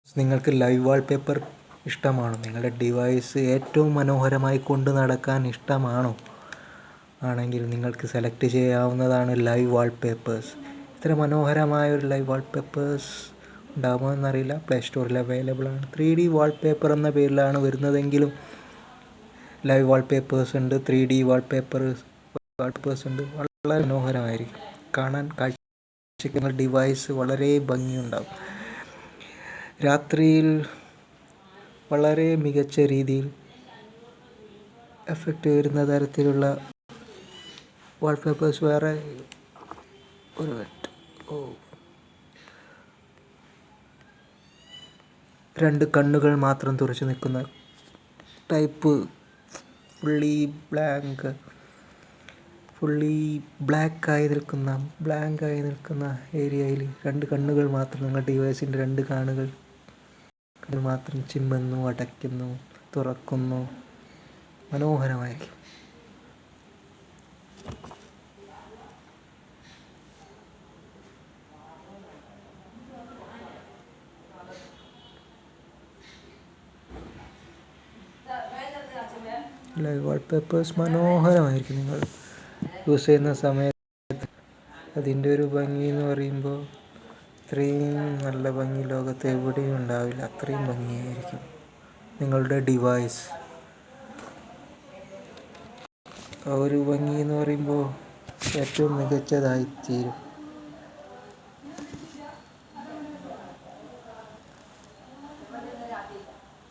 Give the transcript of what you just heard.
നിങ്ങൾക്ക് live wallpaper ഇഷ്ടമാണോ? നിങ്ങളുടെ ഡിവൈസ് ഏറ്റവും മനോഹരമായി കൊണ്ട് നടക്കാൻ ഇഷ്ടമാണോ? ആണെങ്കിൽ നിങ്ങൾക്ക് സെലക്ട് ചെയ്യാവുന്നതാണ് ലൈവ് വാൾപേപ്പേഴ്സ്. ഇത്ര മനോഹരമായ ഒരു ലൈവ് വാൾപേപ്പേഴ്സ് ഉണ്ടാകുമോ എന്നറിയില്ല. പ്ലേ സ്റ്റോറിൽ അവൈലബിൾ ആണ്. 3D വാൾപേപ്പർ എന്ന പേരിലാണ് വരുന്നതെങ്കിലും ലൈവ് വാൾപേപ്പേഴ്സ് ഉണ്ട്, 3D വാൾപേപ്പേഴ്സ് ഉണ്ട്. വളരെ മനോഹരമായിരിക്കും കാണാൻ. കാഴ്ചയ്ക്ക് ഡിവൈസ് വളരെ ഭംഗിയുണ്ടാകും. രാത്രിയിൽ വളരെ മികച്ച രീതിയിൽ എഫക്റ്റ് വരുന്ന തരത്തിലുള്ള വാൾപേപ്പേഴ്സ് വേറെ ഒരു മിനിറ്റ്. രണ്ട് കണ്ണുകൾ മാത്രം തുറച്ചു നിൽക്കുന്ന ടൈപ്പ്, ഫുള്ളി ബ്ലാക്കായി നിൽക്കുന്ന ഏരിയയിൽ രണ്ട് കണ്ണുകൾ മാത്രം, നിങ്ങളുടെ ഡിവൈസിൻ്റെ രണ്ട് കണ്ണുകൾ മാത്രം ചിമ്മുന്നു, അടയ്ക്കുന്നു, തുറക്കുന്നു. മനോഹരമായിരിക്കും. ലൈവ് വാൾപേപ്പേഴ്സ് മനോഹരമായിരിക്കും. നിങ്ങൾ യൂസ് ചെയ്യുന്ന സമയത്ത് അതിൻ്റെ ഒരു ഭംഗി എന്ന് പറയുമ്പോൾ ഇത്രയും നല്ല ഭംഗി ലോകത്ത് എവിടെയും ഉണ്ടാവില്ല. അത്രയും ഭംഗിയായിരിക്കും നിങ്ങളുടെ ഡിവൈസ്. ആ ഒരു ഭംഗി എന്ന് പറയുമ്പോൾ ഏറ്റവും മികച്ചതായിത്തീരും.